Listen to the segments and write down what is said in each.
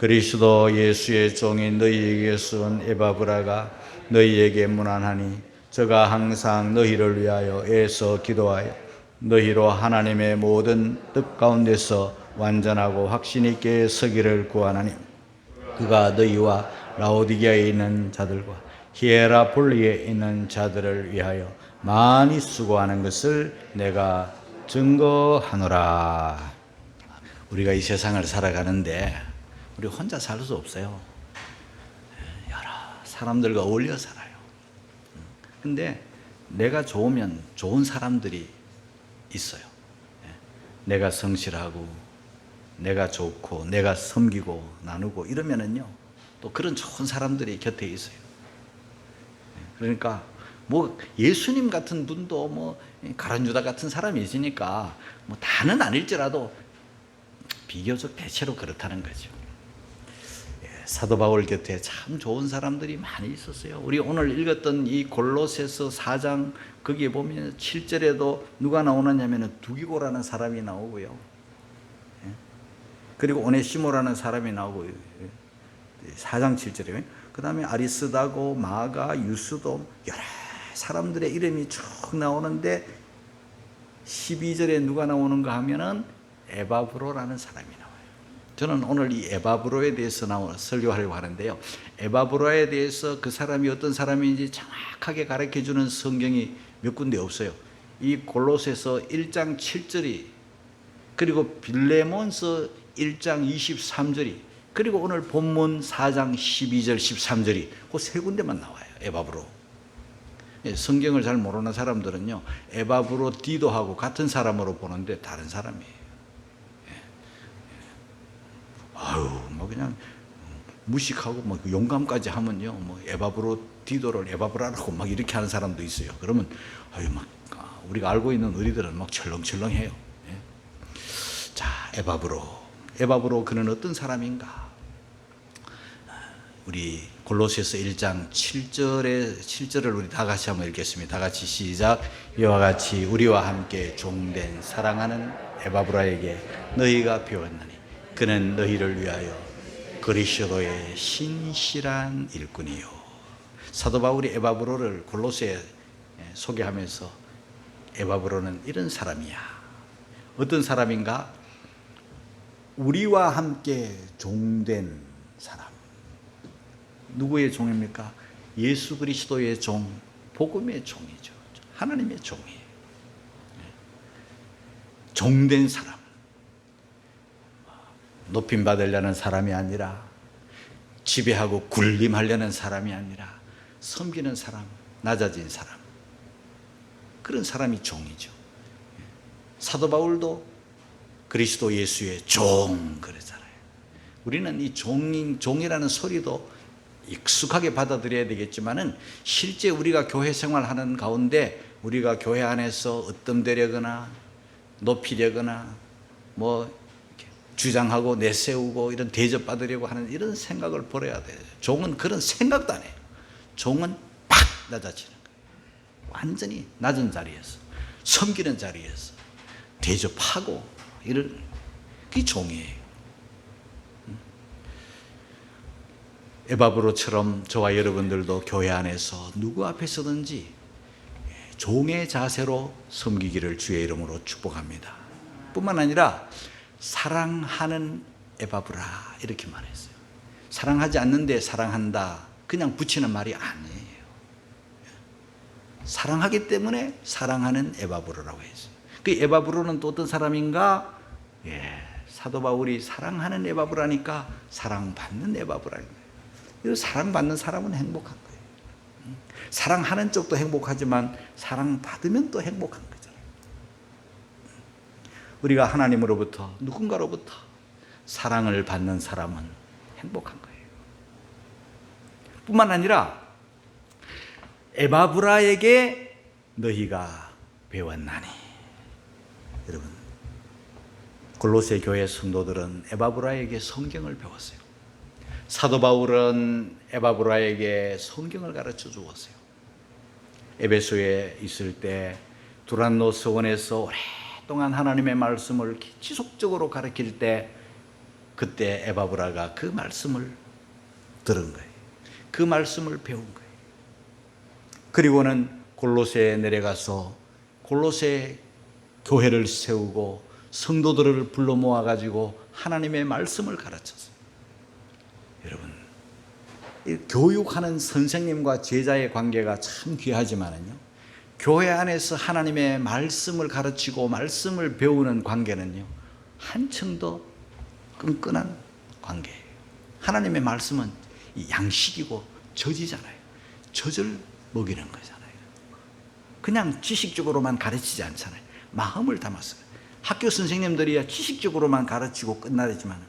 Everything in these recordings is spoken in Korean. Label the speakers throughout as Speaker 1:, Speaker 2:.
Speaker 1: 그리스도 예수의 종이 너희에게서 온 에바브라가 너희에게 문안하니 저가 항상 너희를 위하여 애써 기도하여 너희로 하나님의 모든 뜻 가운데서 완전하고 확신 있게 서기를 구하나니 그가 너희와 라오디게아에 있는 자들과 히에라폴리에 있는 자들을 위하여 많이 수고하는 것을 내가 증거하노라. 우리가 이 세상을 살아가는데 우리 혼자 살 수 없어요. 여러 사람들과 어울려 살아요. 근데 내가 좋으면 좋은 사람들이 있어요. 내가 성실하고 내가 좋고 내가 섬기고 나누고 이러면은요 또 그런 좋은 사람들이 곁에 있어요. 그러니까 뭐 예수님 같은 분도 뭐 가룟유다 같은 사람이 있으니까 뭐 다는 아닐지라도 비교적 대체로 그렇다는 거죠. 사도 바울 곁에 참 좋은 사람들이 많이 있었어요. 우리 오늘 읽었던 이 골로새서 4장 거기에 보면 7절에도 누가 나오느냐면 두기고라는 사람이 나오고요. 그리고 오네시모라는 사람이 나오고 4장 7절에 그 다음에 아리스다고 마가 유스도 여러 사람들의 이름이 쭉 나오는데 12절에 누가 나오는가 하면은 에바브로라는 사람이 나와요. 저는 오늘 이 에바브로에 대해서 설교하려고 하는데요. 에바브로에 대해서 그 사람이 어떤 사람인지 정확하게 가르쳐주는 성경이 몇 군데 없어요. 이 골로새서 1장 7절이 그리고 빌레몬서 1장 23절이 그리고 오늘 본문 4장 12절 13절이 그 세 군데만 나와요. 에바브로. 성경을 잘 모르는 사람들은요 에바브로 디도하고 같은 사람으로 보는데 다른 사람이에요. 아유, 뭐 그냥 무식하고 뭐 용감까지 하면요, 뭐 에바브로 디도를 에바브라라고 막 이렇게 하는 사람도 있어요. 그러면 아유 막 우리가 알고 있는 의리들은 막 철렁철렁해요. 자, 에바브로 그는 어떤 사람인가? 우리 골로새서 1장 7절을 우리 다 같이 한번 읽겠습니다. 다 같이 시작. 이와 같이 우리와 함께 종된 사랑하는 에바브라에게 너희가 배웠나니 그는 너희를 위하여 그리스도의 신실한 일꾼이요. 사도 바울이 에바브로를 골로새에 소개하면서 에바브로는 이런 사람이야. 어떤 사람인가? 우리와 함께 종된 사람. 누구의 종입니까? 예수 그리스도의 종, 복음의 종이죠. 하나님의 종이에요. 종된 사람. 높임 받으려는 사람이 아니라 지배하고 군림하려는 사람이 아니라 섬기는 사람, 낮아진 사람. 그런 사람이 종이죠. 사도 바울도 그리스도 예수의 종 그러잖아요. 우리는 이 종이라는 소리도 익숙하게 받아들여야 되겠지만은 실제 우리가 교회 생활하는 가운데 우리가 교회 안에서 얻덤되려거나 높이려거나 뭐 주장하고 내세우고 이런 대접받으려고 하는 이런 생각을 버려야 돼요. 종은 그런 생각도 안 해요. 종은 팍 낮아지는 거예요. 완전히 낮은 자리에서 섬기는 자리에서 대접하고 이런 게 종이에요. 에바브로처럼 저와 여러분들도 교회 안에서 누구 앞에서든지 종의 자세로 섬기기를 주의 이름으로 축복합니다. 뿐만 아니라 사랑하는 에바브라 이렇게 말했어요. 사랑하지 않는데 사랑한다 그냥 붙이는 말이 아니에요. 사랑하기 때문에 사랑하는 에바브로라고 했어요. 그 에바브로는 또 어떤 사람인가? 사도 바울이 사랑하는 에바브라니까 사랑받는 에바브라입니다. 사랑받는 사람은 행복한 거예요. 사랑하는 쪽도 행복하지만 사랑받으면 또 행복한 거예요. 우리가 하나님으로부터 누군가로부터 사랑을 받는 사람은 행복한 거예요. 뿐만 아니라 에바브라에게 너희가 배웠나니. 여러분 골로새 교회 성도들은 에바브라에게 성경을 배웠어요. 사도 바울은 에바브라에게 성경을 가르쳐 주었어요. 에베소에 있을 때 두란노 서원에서 오랫동안 하나님의 말씀을 지속적으로 가르칠 때 그때 에바브라가 그 말씀을 들은 거예요. 그 말씀을 배운 거예요. 그리고는 골로새에 내려가서 골로새 교회를 세우고 성도들을 불러 모아가지고 하나님의 말씀을 가르쳤어요. 여러분, 교육하는 선생님과 제자의 관계가 참 귀하지만은요, 교회 안에서 하나님의 말씀을 가르치고 말씀을 배우는 관계는요, 한층 더 끈끈한 관계예요. 하나님의 말씀은 양식이고 젖이잖아요. 젖을 먹이는 거잖아요. 그냥 지식적으로만 가르치지 않잖아요. 마음을 담았어요. 학교 선생님들이야 지식적으로만 가르치고 끝나지만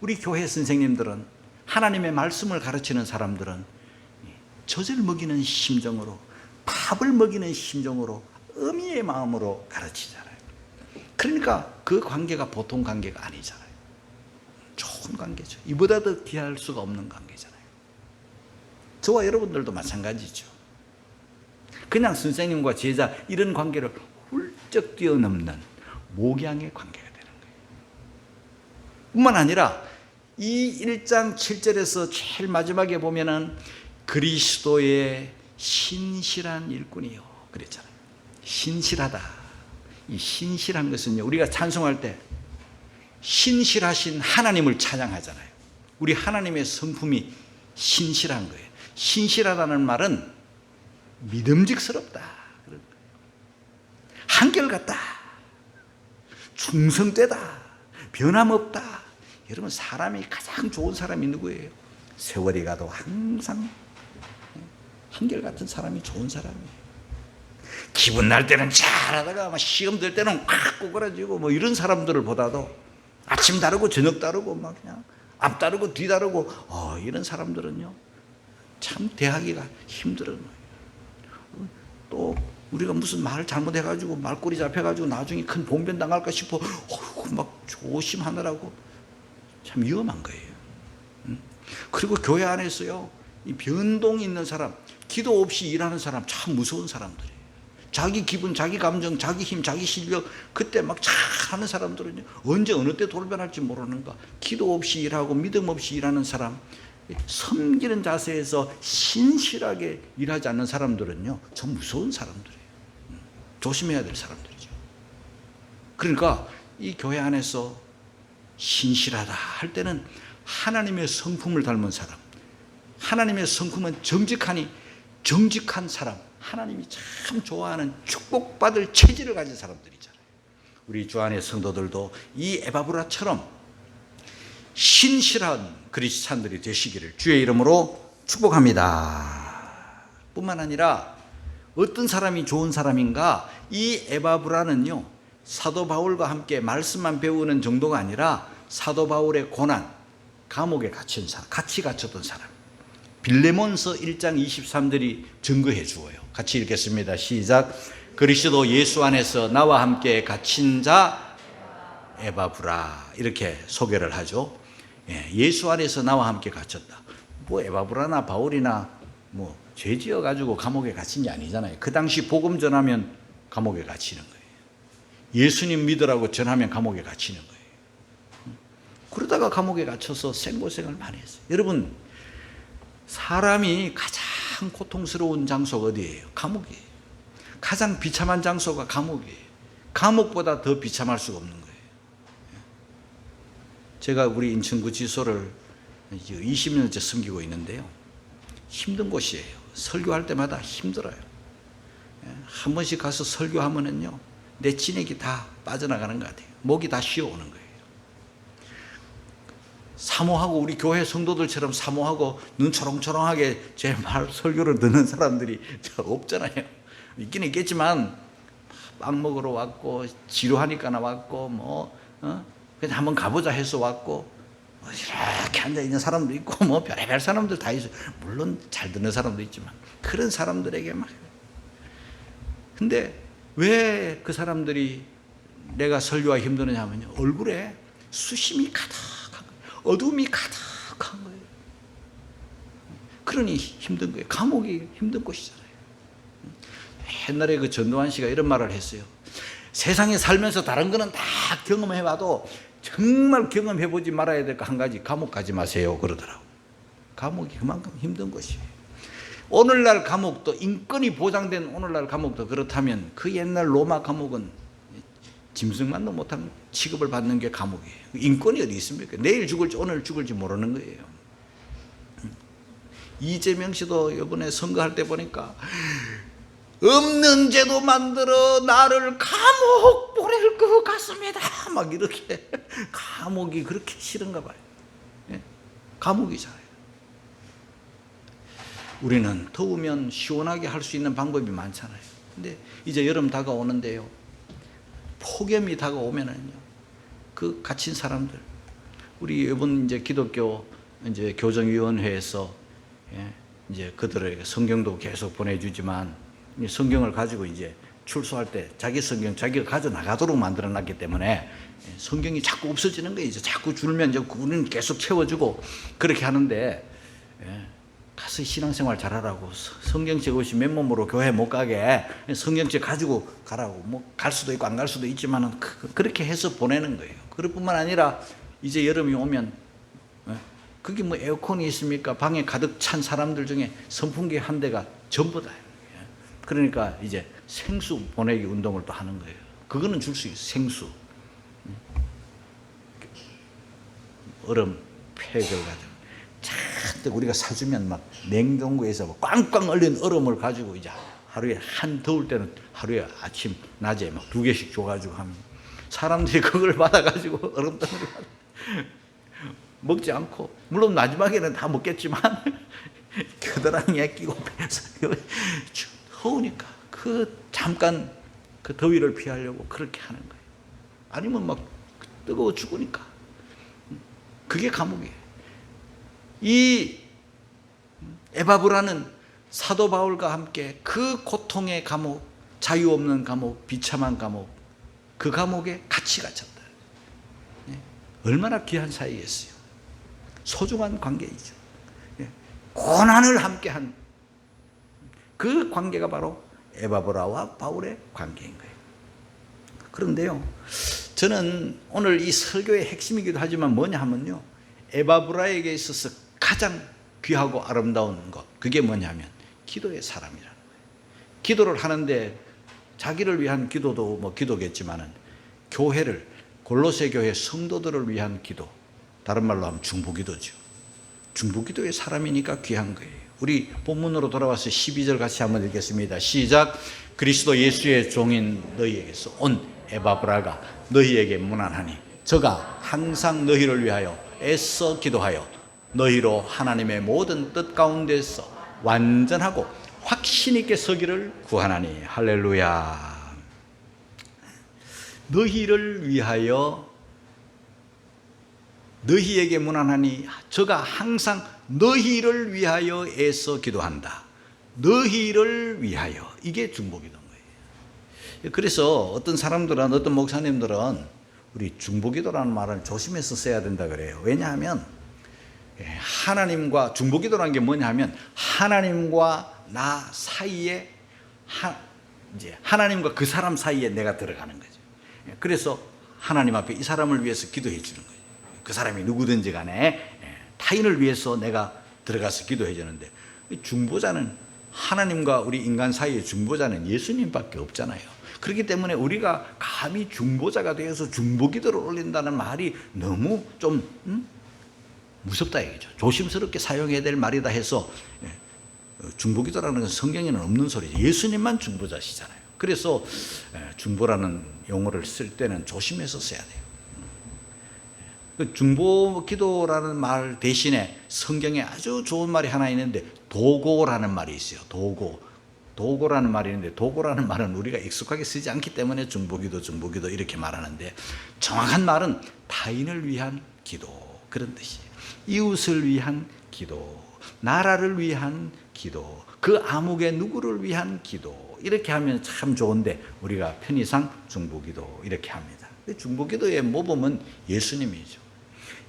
Speaker 1: 우리 교회 선생님들은, 하나님의 말씀을 가르치는 사람들은 젖을 먹이는 심정으로, 밥을 먹이는 심정으로, 어미의 마음으로 가르치잖아요. 그러니까 그 관계가 보통 관계가 아니잖아요. 좋은 관계죠. 이보다 더 귀할 수가 없는 관계잖아요. 저와 여러분들도 마찬가지죠. 그냥 선생님과 제자 이런 관계를 훌쩍 뛰어넘는 목양의 관계가 되는 거예요. 뿐만 아니라 이 1장 7절에서 제일 마지막에 보면은 그리스도의 신실한 일꾼이요 그랬잖아요. 신실하다. 이 신실한 것은요, 우리가 찬송할 때 신실하신 하나님을 찬양하잖아요. 우리 하나님의 성품이 신실한 거예요. 신실하다는 말은 믿음직스럽다, 한결같다, 충성되다, 변함없다. 여러분, 사람이 가장 좋은 사람이 누구예요? 세월이 가도 항상 한결같은 사람이 좋은 사람이에요. 기분 날 때는 잘하다가 막 시험 들 때는 꽉 꼬그라지고 뭐 이런 사람들을 보다도 아침 다르고 저녁 다르고 막 그냥 앞 다르고 뒤 다르고 이런 사람들은요 참 대하기가 힘들어요. 또 우리가 무슨 말을 잘못해가지고 말꼬리 잡혀가지고 나중에 큰 봉변 당할까 싶어 막 조심하느라고 참 위험한 거예요. 그리고 교회 안에서요, 이 변동이 있는 사람, 기도 없이 일하는 사람 참 무서운 사람들이에요. 자기 기분, 자기 감정, 자기 힘, 자기 실력 그때 막 잘하는 사람들은요, 언제 어느 때 돌변할지 모르는가. 기도 없이 일하고 믿음 없이 일하는 사람, 섬기는 자세에서 신실하게 일하지 않는 사람들은요 참 무서운 사람들이에요. 조심해야 될 사람들이죠. 그러니까 이 교회 안에서 신실하다 할 때는 하나님의 성품을 닮은 사람, 하나님의 성품은 정직한 사람, 하나님이 참 좋아하는 축복받을 체질을 가진 사람들이잖아요. 우리 주 안의 성도들도 이 에바브라처럼 신실한 그리스찬들이 되시기를 주의 이름으로 축복합니다. 뿐만 아니라 어떤 사람이 좋은 사람인가, 이 에바브라는요 사도 바울과 함께 말씀만 배우는 정도가 아니라 사도 바울의 고난, 감옥에 갇힌 사람, 같이 갇혔던 사람. 빌레몬서 1장 23절이 증거해 주어요. 같이 읽겠습니다. 시작. 그리스도 예수 안에서 나와 함께 갇힌 자 에바브라, 이렇게 소개를 하죠. 예수 안에서 나와 함께 갇혔다. 뭐 에바브라나 바울이나 뭐 죄지어 가지고 감옥에 갇힌 게 아니잖아요. 그 당시 복음 전하면 감옥에 갇히는 거예요. 예수님 믿으라고 전하면 감옥에 갇히는 거예요. 그러다가 감옥에 갇혀서 생고생을 많이 했어요. 여러분, 사람이 가장 고통스러운 장소가 어디예요? 감옥이에요. 가장 비참한 장소가 감옥이에요. 감옥보다 더 비참할 수가 없는 거예요. 제가 우리 인천구치소를 20년째 섬기고 있는데요, 힘든 곳이에요. 설교할 때마다 힘들어요. 한 번씩 가서 설교하면은요 내 진액이 다 빠져나가는 것 같아요. 목이 다 쉬어오는 거예요. 사모하고, 우리 교회 성도들처럼 사모하고 눈 초롱초롱하게 제 말 설교를 듣는 사람들이 없잖아요. 있긴 있겠지만 빵 먹으러 왔고 지루하니까 왔고 그냥 한번 가보자 해서 왔고 이렇게 앉아있는 사람도 있고 별의별 사람들 다 있어요. 물론 잘 듣는 사람도 있지만 그런 사람들에게 막. 근데 왜 그 사람들이 내가 설교가 힘드느냐 하면요, 얼굴에 수심이 가득한 거예요. 어둠이 가득한 거예요. 그러니 힘든 거예요. 감옥이 힘든 곳이잖아요. 옛날에 그 전두환 씨가 이런 말을 했어요. 세상에 살면서 다른 거는 다 경험해봐도 정말 경험해보지 말아야 될 거 한 가지, 감옥 가지 마세요 그러더라고. 감옥이 그만큼 힘든 것이에요. 오늘날 감옥도, 인권이 보장된 오늘날 감옥도 그렇다면 그 옛날 로마 감옥은 짐승만도 못한 취급을 받는 게 감옥이에요. 인권이 어디 있습니까? 내일 죽을지 오늘 죽을지 모르는 거예요. 이재명 씨도 이번에 선거할 때 보니까 없는 제도 만들어 나를 감옥 보낼 것 같습니다 막 이렇게. 감옥이 그렇게 싫은가 봐요. 감옥이잖아요. 우리는 더우면 시원하게 할 수 있는 방법이 많잖아요. 근데 이제 여름 다가오는데요, 폭염이 다가오면은요, 그 갇힌 사람들, 우리 이번 이제 기독교 이제 교정위원회에서 이제 그들에게 성경도 계속 보내주지만 성경을 가지고 이제 출소할 때 자기 성경 자기가 가져 나가도록 만들어놨기 때문에 성경이 자꾸 없어지는 거예요. 이제 자꾸 줄면 이제 우리는 계속 채워주고 그렇게 하는데, 가서 신앙생활 잘하라고, 성경책 없이 맨몸으로 교회 못 가게 성경책 가지고 가라고, 뭐 갈 수도 있고 안 갈 수도 있지만은 그렇게 해서 보내는 거예요. 그럴 뿐만 아니라 이제 여름이 오면 그게 뭐 에어컨이 있습니까? 방에 가득 찬 사람들 중에 선풍기 한 대가 전부다. 그러니까 이제 생수 보내기 운동을 또 하는 거예요. 그거는 줄 수 있어요. 생수, 얼음 팩을 가지고 잔뜩 우리가 사주면 막 냉동고에서 꽝꽝 얼린 얼음을 가지고 이제 하루에, 한 더울 때는 하루에 아침 낮에 막 2개씩 줘가지고 하면 사람들이 그걸 받아가지고 얼음덩어리 먹지 않고, 물론 마지막에는 다 먹겠지만 겨드랑이에 끼고 더우니까 그 잠깐 그 더위를 피하려고 그렇게 하는 거예요. 아니면 막 뜨거워 죽으니까. 그게 감옥이에요. 이 에바브라는 사도 바울과 함께 그 고통의 감옥, 자유 없는 감옥, 비참한 감옥, 그 감옥에 같이 갇혔다. 얼마나 귀한 사이였어요. 소중한 관계이죠. 고난을 함께한 그 관계가 바로 에바브라와 바울의 관계인 거예요. 그런데요, 저는 오늘 이 설교의 핵심이기도 하지만 뭐냐 하면요, 에바브라에게 있어서 가장 귀하고 아름다운 것, 그게 뭐냐면 기도의 사람이라는 거예요. 기도를 하는데 자기를 위한 기도도 뭐 기도겠지만은 교회를, 골로새 교회 성도들을 위한 기도, 다른 말로 하면 중보기도죠. 중보기도의 사람이니까 귀한 거예요. 우리 본문으로 돌아와서 12절 같이 한번 읽겠습니다. 시작. 그리스도 예수의 종인 너희에게서 온 에바브라가 너희에게 문안하니 저가 항상 너희를 위하여 애써 기도하여 너희로 하나님의 모든 뜻 가운데서 완전하고 확신 있게 서기를 구하나니. 할렐루야. 너희를 위하여, 너희에게 문안하니 저가 항상 너희를 위하여 애써 기도한다. 너희를 위하여, 이게 중보기도인 거예요. 그래서 어떤 사람들은, 어떤 목사님들은 우리 중보기도라는 말을 조심해서 써야 된다 그래요. 왜냐하면 하나님과, 중보기도라는 게 뭐냐 하면 하나님과 나 사이에, 이제 하나님과 그 사람 사이에 내가 들어가는 거죠. 그래서 하나님 앞에 이 사람을 위해서 기도해 주는 거예요. 그 사람이 누구든지 간에 타인을 위해서 내가 들어가서 기도해 주는데, 중보자는, 하나님과 우리 인간 사이의 중보자는 예수님밖에 없잖아요. 그렇기 때문에 우리가 감히 중보자가 되어서 중보기도를 올린다는 말이 너무 좀 무섭다 얘기죠. 조심스럽게 사용해야 될 말이다 해서, 중보기도라는 건 성경에는 없는 소리죠. 예수님만 중보자시잖아요. 그래서 중보라는 용어를 쓸 때는 조심해서 써야 돼요. 중보기도라는 말 대신에 성경에 아주 좋은 말이 하나 있는데 도고라는 말이 있어요. 도고라는 말이 있는데, 도고라는 말은 우리가 익숙하게 쓰지 않기 때문에 중보기도 이렇게 말하는데, 정확한 말은 타인을 위한 기도, 그런 뜻이에요. 이웃을 위한 기도, 나라를 위한 기도, 그 암흑의 누구를 위한 기도, 이렇게 하면 참 좋은데 우리가 편의상 중보기도 이렇게 합니다. 중보기도의 모범은 예수님이죠.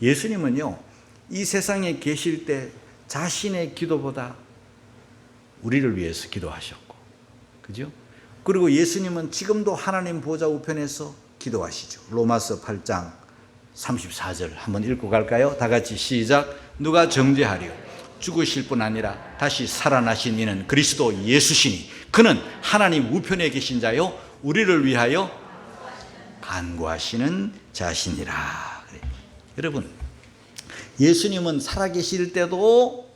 Speaker 1: 예수님은요, 이 세상에 계실 때 자신의 기도보다 우리를 위해서 기도하셨고, 그죠? 그리고 예수님은 지금도 하나님 보좌 우편에서 기도하시죠. 로마서 8장 34절 한번 읽고 갈까요? 다 같이 시작. 누가 정죄하리요? 죽으실 뿐 아니라 다시 살아나신 이는 그리스도 예수시니 그는 하나님 우편에 계신 자요 우리를 위하여 간구하시는 자시니라. 여러분, 예수님은 살아계실 때도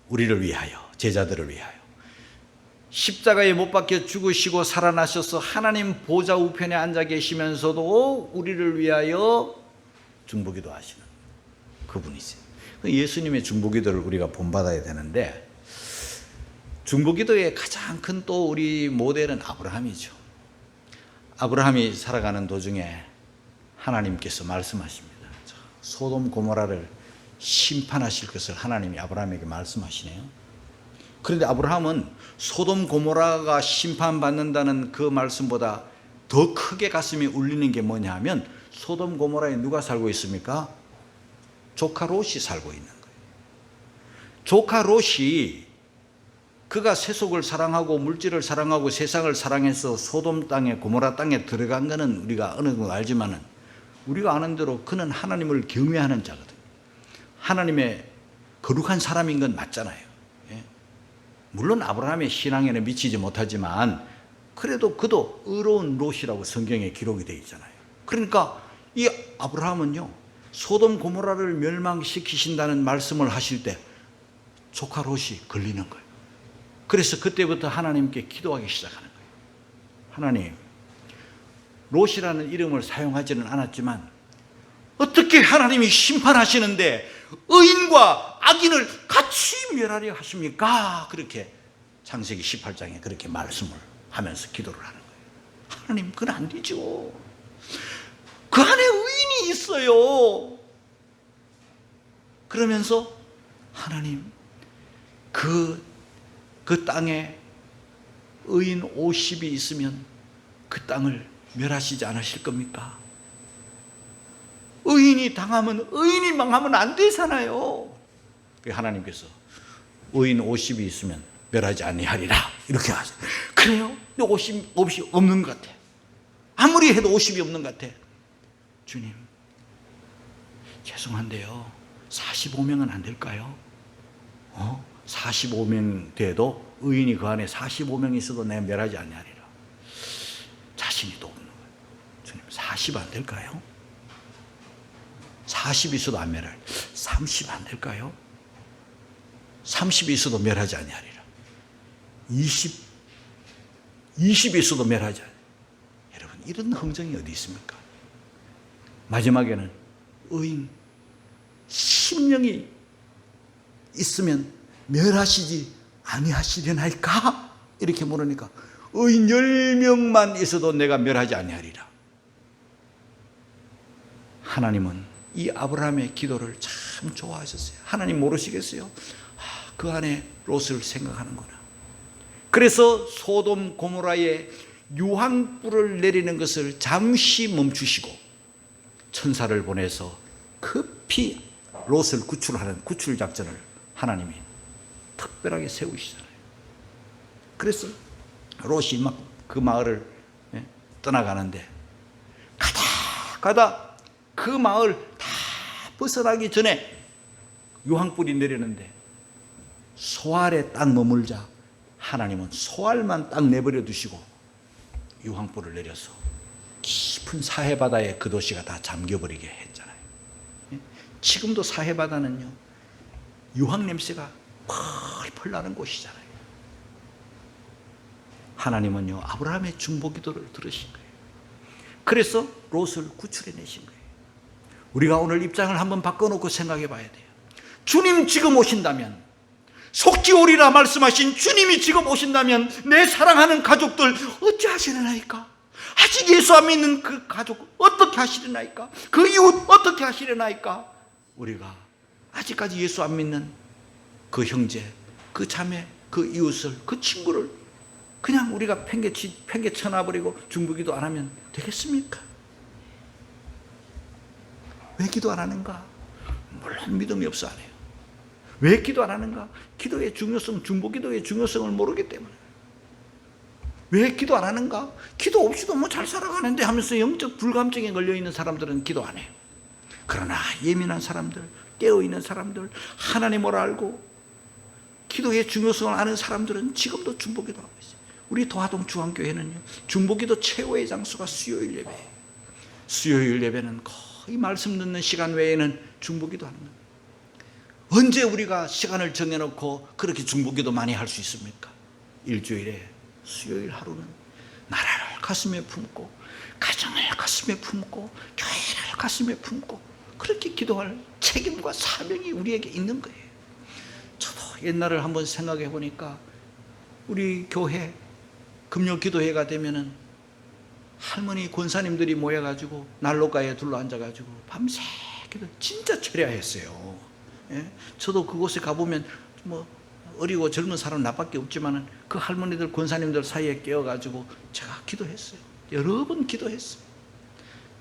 Speaker 1: 우리를 위하여, 제자들을 위하여 십자가에 못 박혀 죽으시고 살아나셔서 하나님 보좌 우편에 앉아 계시면서도 우리를 위하여 중보기도 하시는 그분이세요. 예수님의 중보기도를 우리가 본받아야 되는데, 중보기도의 가장 큰 또 우리 모델은 아브라함이죠. 아브라함이 살아가는 도중에 하나님께서 말씀하십니다. 소돔 고모라를 심판하실 것을 하나님이 아브라함에게 말씀하시네요. 그런데 아브라함은 소돔 고모라가 심판받는다는 그 말씀보다 더 크게 가슴이 울리는 게 뭐냐 하면, 소돔 고모라에 누가 살고 있습니까? 조카 롯이 살고 있는 거예요. 조카 롯이 그가 세속을 사랑하고 물질을 사랑하고 세상을 사랑해서 소돔 땅에, 고모라 땅에 들어간 거는 우리가 어느 정도 알지만은, 우리가 아는 대로 그는 하나님을 경외하는 자거든요. 하나님의 거룩한 사람인 건 맞잖아요. 예? 물론 아브라함의 신앙에는 미치지 못하지만 그래도 그도 의로운 롯이라고 성경에 기록이 되어 있잖아요. 그러니까 이 아브라함은요, 소돔 고모라를 멸망시키신다는 말씀을 하실 때 조카 롯이 걸리는 거예요. 그래서 그때부터 하나님께 기도하기 시작하는 거예요. 하나님, 롯이라는 이름을 사용하지는 않았지만 어떻게 하나님이 심판하시는데 의인과 악인을 같이 멸하려 하십니까? 그렇게 창세기 18장에 그렇게 말씀을 하면서 기도를 하는 거예요. 하나님, 그건 안 되죠. 그 안에 의인이 있어요. 그러면서 하나님, 그 땅에 의인 50이 있으면 그 땅을 멸하시지 않으실 겁니까? 의인이 당하면, 의인이 망하면 안 되잖아요. 하나님께서 의인 50이 있으면 멸하지 아니하리라 이렇게 하세요. 그래요? 50이 없는 것 같아. 아무리 해도 50이 없는 것 같아. 주님, 죄송한데요, 45명은 안 될까요? 45명 돼도 의인이 그 안에 45명 있어도 내가 멸하지 아니하리라. 자신이 또 없는 거예요. 주님, 40 안 될까요? 40 있어도 안 멸할. 30 안 될까요? 30 있어도 멸하지 아니하리라. 20 있어도 멸하지 아니하리라. 여러분, 이런 흥정이 어디 있습니까? 마지막에는 의인 10명이 있으면 멸하시지 아니하시려나이까? 이렇게 물으니까 의인 10명만 있어도 내가 멸하지 아니하리라. 하나님은 이 아브라함의 기도를 참 좋아하셨어요. 하나님 모르시겠어요? 그 안에 롯을 생각하는구나. 그래서 소돔 고모라에 유황불을 내리는 것을 잠시 멈추시고 천사를 보내서 급히 롯을 구출하는 구출 작전을 하나님이 특별하게 세우시잖아요. 그래서 롯이 막 그 마을을 떠나가는데 가다 그 마을 다 벗어나기 전에 유황불이 내리는데 소알에 딱 머물자 하나님은 소알만 딱 내버려 두시고 유황불을 내려서 깊은 사해바다에 그 도시가 다 잠겨버리게 했잖아요. 지금도 사해바다는요, 유황 냄새가 펄펄 나는 곳이잖아요. 하나님은요, 아브라함의 중보기도를 들으신 거예요. 그래서 롯을 구출해내신 거예요. 우리가 오늘 입장을 한번 바꿔놓고 생각해 봐야 돼요. 주님 지금 오신다면, 속지 오리라 말씀하신 주님이 지금 오신다면 내 사랑하는 가족들 어찌 하시려나이까? 아직 예수 안 믿는 그 가족 어떻게 하시려나이까? 그 이웃 어떻게 하시려나이까? 우리가 아직까지 예수 안 믿는 그 형제, 그 자매, 그 이웃을, 그 친구를 그냥 우리가 팽개쳐 놔버리고 중보기도 안 하면 되겠습니까? 왜 기도 안 하는가? 물론 믿음이 없어 안 해요. 왜 기도 안 하는가? 기도의 중요성, 중보기도의 중요성을 모르기 때문에. 왜 기도 안 하는가? 기도 없이도 뭐 잘 살아가는데 하면서 영적 불감증에 걸려있는 사람들은 기도 안 해요. 그러나 예민한 사람들, 깨어있는 사람들, 하나님을 알고 기도의 중요성을 아는 사람들은 지금도 중보기도 하고 있어요. 우리 도화동 중앙교회는요, 중보기도 최고의 장소가 수요일 예배예요. 수요일 예배는 거의 말씀 듣는 시간 외에는 중보기도 하는 거예요. 언제 우리가 시간을 정해놓고 그렇게 중보기도 많이 할 수 있습니까? 일주일에 수요일 하루는 나라를 가슴에 품고, 가정을 가슴에 품고, 교회를 가슴에 품고 그렇게 기도할 책임과 사명이 우리에게 있는 거예요. 저도 옛날을 한번 생각해 보니까 우리 교회 금요 기도회가 되면은 할머니 권사님들이 모여가지고 난로가에 둘러앉아가지고 밤새 기도 진짜 철야했어요. 예? 저도 그곳에 가보면 뭐 어리고 젊은 사람 나밖에 없지만은 그 할머니들 권사님들 사이에 끼어가지고 제가 기도했어요. 여러 번 기도했어요.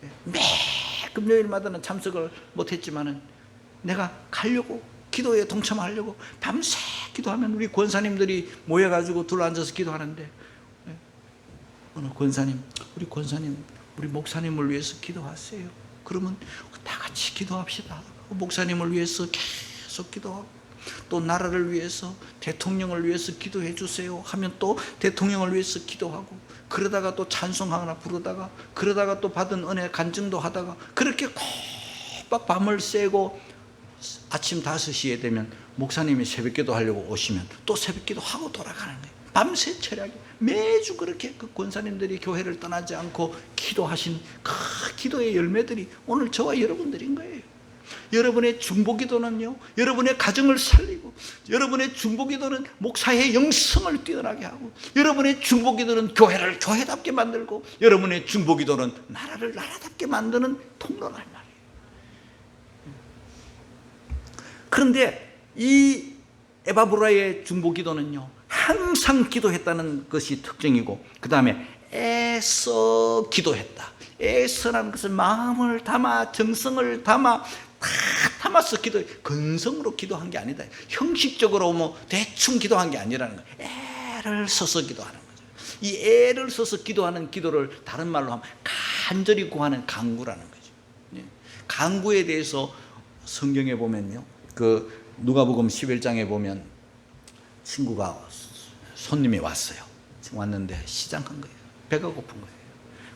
Speaker 1: 예? 매 금요일마다는 참석을 못했지만은 내가 가려고 기도에 동참하려고 밤새 기도하면 우리 권사님들이 모여가지고 둘러앉아서 기도하는데, 어느 권사님, 우리 목사님을 위해서 기도하세요. 그러면 다 같이 기도합시다. 목사님을 위해서 계속 기도하고, 또 나라를 위해서, 대통령을 위해서 기도해 주세요 하면 또 대통령을 위해서 기도하고, 그러다가 또 찬송 하나 부르다가, 그러다가 또 받은 은혜 간증도 하다가, 그렇게 꼬박 밤을 새고 아침 5시에 되면 목사님이 새벽기도 하려고 오시면 또 새벽기도 하고 돌아가는 거예요. 밤새 철야기 매주 그렇게 그 권사님들이 교회를 떠나지 않고 기도하신 그 기도의 열매들이 오늘 저와 여러분들인 거예요. 여러분의 중보기도는요, 여러분의 가정을 살리고, 여러분의 중보기도는 목사의 영성을 뛰어나게 하고, 여러분의 중보기도는 교회를 교회답게 만들고, 여러분의 중보기도는 나라를 나라답게 만드는 통로란 말이에요. 그런데 이 에바브라의 중보기도는요, 항상 기도했다는 것이 특징이고, 그 다음에 애써 기도했다. 애써라는 것은 마음을 담아, 정성을 담아, 다 담아서 기도해. 근성으로 기도한 게 아니다. 형식적으로 뭐 대충 기도한 게 아니라는 거예요. 애를 써서 기도하는 거죠. 이 애를 써서 기도하는 기도를 다른 말로 하면 간절히 구하는 간구라는 거죠. 간구에 대해서 성경에 보면요, 그 누가복음 11장에 보면 친구가 손님이 왔는데 시장 간 거예요. 배가 고픈 거예요.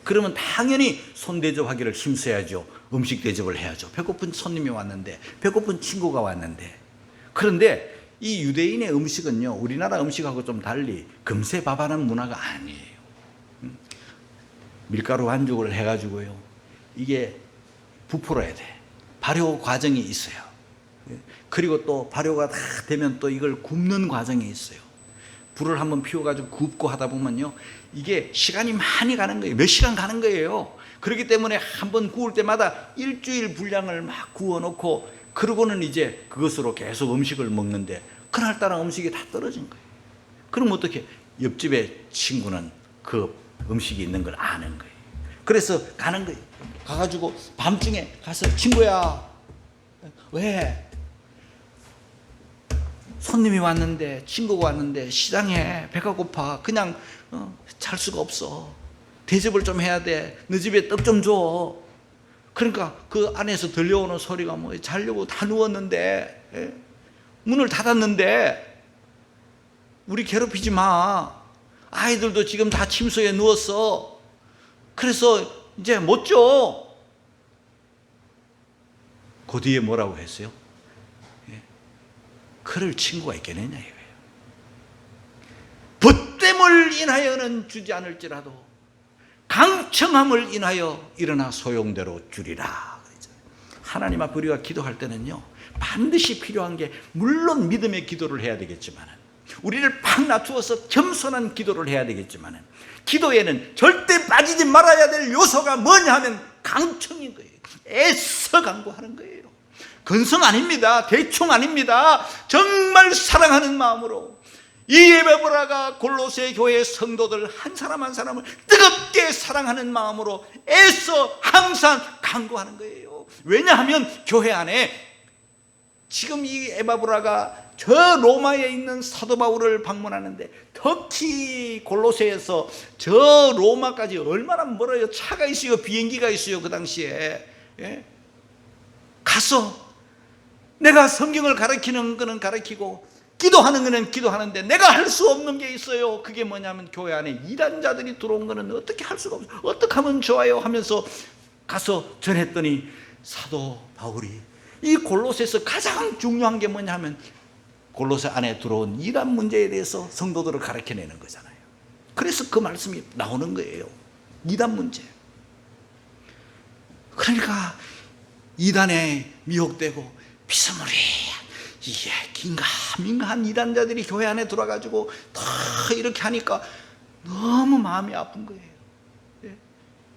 Speaker 1: 그러면 당연히 손 대접하기를 힘써야죠. 음식 대접을 해야죠. 배고픈 손님이 왔는데, 배고픈 친구가 왔는데. 그런데 이 유대인의 음식은요, 우리나라 음식하고 좀 달리 금세 밥하는 문화가 아니에요. 밀가루 반죽을 해가지고요, 이게 부풀어야 돼. 발효 과정이 있어요. 그리고 또 발효가 다 되면 또 이걸 굽는 과정이 있어요. 불을 한번 피워가지고 굽고 하다 보면요, 이게 시간이 많이 가는 거예요. 몇 시간 가는 거예요. 그렇기 때문에 한번 구울 때마다 일주일 분량을 막 구워놓고, 그러고는 이제 그것으로 계속 음식을 먹는데, 그날따라 음식이 다 떨어진 거예요. 그럼 어떻게? 옆집에 친구는 그 음식이 있는 걸 아는 거예요. 그래서 가는 거예요. 가가지고 밤중에 가서, 친구야, 왜? 손님이 왔는데, 친구가 왔는데 시장에 배가 고파. 그냥 잘 수가 없어. 대접을 좀 해야 돼. 너 집에 떡 좀 줘. 그러니까 그 안에서 들려오는 소리가 뭐, 자려고 다 누웠는데, 문을 닫았는데 우리 괴롭히지 마. 아이들도 지금 다 침소에 누웠어. 그래서 이제 못 줘. 그 뒤에 뭐라고 했어요? 그럴 친구가 있겠느냐 이거예요. 붓됨을 인하여는 주지 않을지라도 강청함을 인하여 일어나 소용대로 주리라. 하나님 앞에 우리가 기도할 때는요, 반드시 필요한 게, 물론 믿음의 기도를 해야 되겠지만, 우리를 팍 낮추어서 겸손한 기도를 해야 되겠지만, 기도에는 절대 빠지지 말아야 될 요소가 뭐냐 하면 강청인 거예요. 애써 간구하는 거예요. 근성 아닙니다. 대충 아닙니다. 정말 사랑하는 마음으로, 이 에바브라가 골로새 교회 성도들 한 사람 한 사람을 뜨겁게 사랑하는 마음으로 애써 항상 간구하는 거예요. 왜냐하면 교회 안에 지금 이 에바브라가 저 로마에 있는 사도 바울을 방문하는데, 특히 골로새에서 저 로마까지 얼마나 멀어요. 차가 있어요, 비행기가 있어요. 그 당시에 가서 내가 성경을 가르치는 거는 가르치고 기도하는 거는 기도하는데 내가 할 수 없는 게 있어요. 그게 뭐냐면 교회 안에 이단자들이 들어온 거는 어떻게 할 수가 없어요. 어떻게 하면 좋아요 하면서 가서 전했더니 사도 바울이 이 골로새에서 가장 중요한 게 뭐냐면 골로새 안에 들어온 이단 문제에 대해서 성도들을 가르쳐내는 거잖아요. 그래서 그 말씀이 나오는 거예요. 이단 문제. 그러니까 이단에 미혹되고 비스무리한 긴가민가한 이단자들이 교회 안에 들어와가지고 다 이렇게 하니까 너무 마음이 아픈 거예요.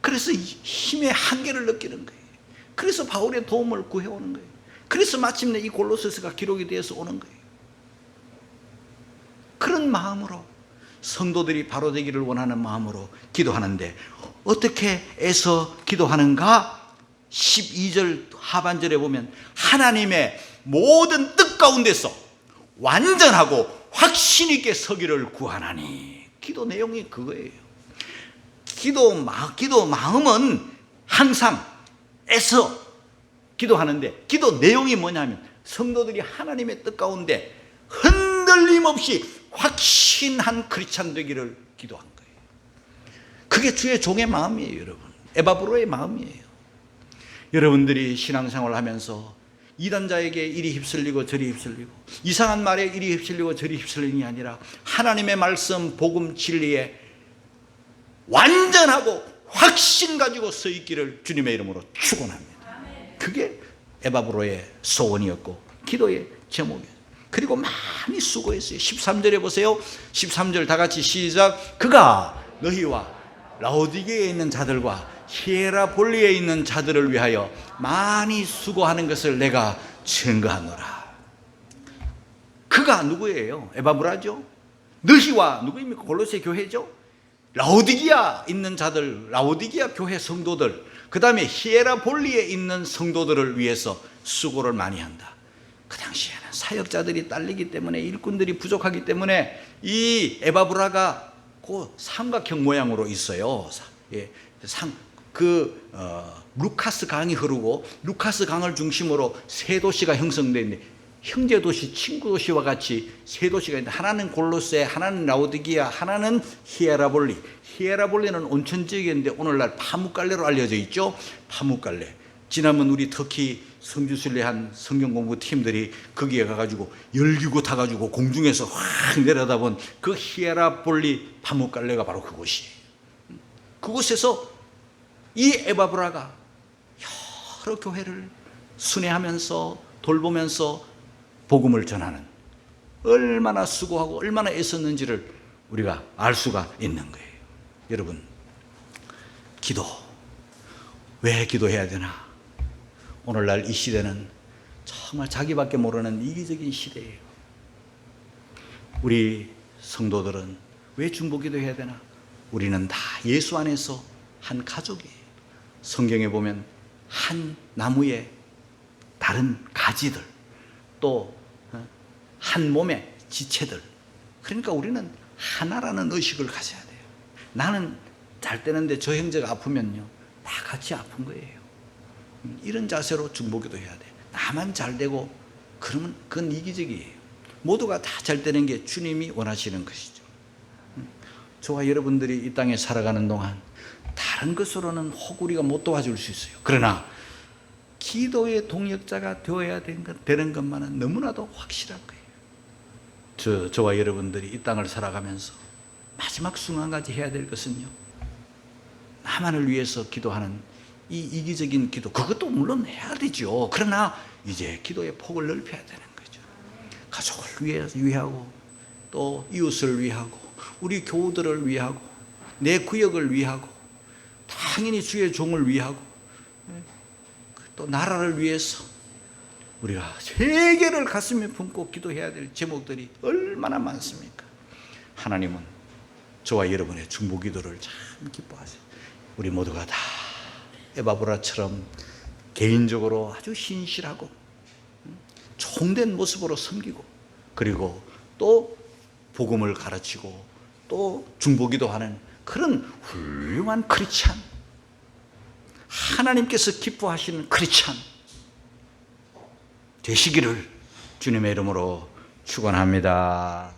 Speaker 1: 그래서 힘의 한계를 느끼는 거예요. 그래서 바울의 도움을 구해오는 거예요. 그래서 마침내 이 골로새서가 기록이 되어서 오는 거예요. 그런 마음으로 성도들이 바로 되기를 원하는 마음으로 기도하는데 어떻게 애써 기도하는가? 12절 하반절에 보면 하나님의 모든 뜻 가운데서 완전하고 확신 있게 서기를 구하나니. 기도 내용이 그거예요. 기도 마음은 항상 애써 기도하는데 기도 내용이 뭐냐면 성도들이 하나님의 뜻 가운데 흔들림 없이 확신한 크리스찬 되기를 기도한 거예요. 그게 주의 종의 마음이에요, 여러분. 에바브로의 마음이에요. 여러분들이 신앙생활을 하면서 이단자에게 이리 휩쓸리고 저리 휩쓸리고 이상한 말에 이리 휩쓸리고 저리 휩쓸리는 게 아니라 하나님의 말씀, 복음, 진리에 완전하고 확신 가지고 서 있기를 주님의 이름으로 축원합니다. 그게 에바브로의 소원이었고 기도의 제목이에요. 그리고 많이 수고했어요. 13절에 보세요. 13절 다 같이 시작. 그가 너희와 라오디게에 있는 자들과 히에라볼리에 있는 자들을 위하여 많이 수고하는 것을 내가 증거하노라. 그가 누구예요? 에바브라죠. 너희와 누구입니까? 골로새 교회죠. 라오디게아 있는 자들, 라오디게아 교회 성도들, 그 다음에 히에라볼리에 있는 성도들을 위해서 수고를 많이 한다. 그 당시에는 사역자들이 딸리기 때문에 일꾼들이 부족하기 때문에 이 에바브라가 그 삼각형 모양으로 있어요. 루카스 강이 흐르고 루카스 강을 중심으로 세 도시가 형성되어 있는데 형제 도시, 친구 도시와 같이 세 도시가 있는데 하나는 골로새, 하나는 라오디게아, 하나는 히에라볼리. 히에라볼리는 온천 지역인데 오늘날 파묵갈레로 알려져 있죠. 파묵갈레. 지난번 우리 터키 성주순례한 성경 공부 팀들이 거기에 가가지고 열기구 타가지고 공중에서 확 내려다본 그 히에라볼리 파묵갈레가 바로 그곳이에요. 그곳에서 이 에바브라가 여러 교회를 순회하면서 돌보면서 복음을 전하는, 얼마나 수고하고 얼마나 애썼는지를 우리가 알 수가 있는 거예요. 여러분, 기도 왜 기도해야 되나? 오늘날 이 시대는 정말 자기밖에 모르는 이기적인 시대예요. 우리 성도들은 왜 중보기도 해야 되나? 우리는 다 예수 안에서 한 가족이에요. 성경에 보면 한 나무에 다른 가지들, 또 한 몸의 지체들. 그러니까 우리는 하나라는 의식을 가져야 돼요. 나는 잘 되는데 저 형제가 아프면요, 다 같이 아픈 거예요. 이런 자세로 중보기도 해야 돼요. 나만 잘 되고 그러면 그건 이기적이에요. 모두가 다 잘 되는 게 주님이 원하시는 것이죠. 저와 여러분들이 이 땅에 살아가는 동안 다른 것으로는 혹 우리가 못 도와줄 수 있어요. 그러나 기도의 동역자가 되어야 되는 것만은 너무나도 확실한 거예요. 저와 여러분들이 이 땅을 살아가면서 마지막 순간까지 해야 될 것은요, 나만을 위해서 기도하는 이 이기적인 기도, 그것도 물론 해야 되죠. 그러나 이제 기도의 폭을 넓혀야 되는 거죠. 가족을 위하고 또 이웃을 위하고 우리 교우들을 위하고 내 구역을 위하고 당연히 주의 종을 위하고 또 나라를 위해서 우리가 세계를 가슴에 품고 기도해야 될 제목들이 얼마나 많습니까? 하나님은 저와 여러분의 중보기도를 참 기뻐하세요. 우리 모두가 다 에바브라처럼 개인적으로 아주 신실하고 홍된 모습으로 섬기고, 그리고 또 복음을 가르치고 또 중보기도 하는 그런 훌륭한 크리스찬, 하나님께서 기뻐하시는 크리스찬 되시기를 주님의 이름으로 축원합니다.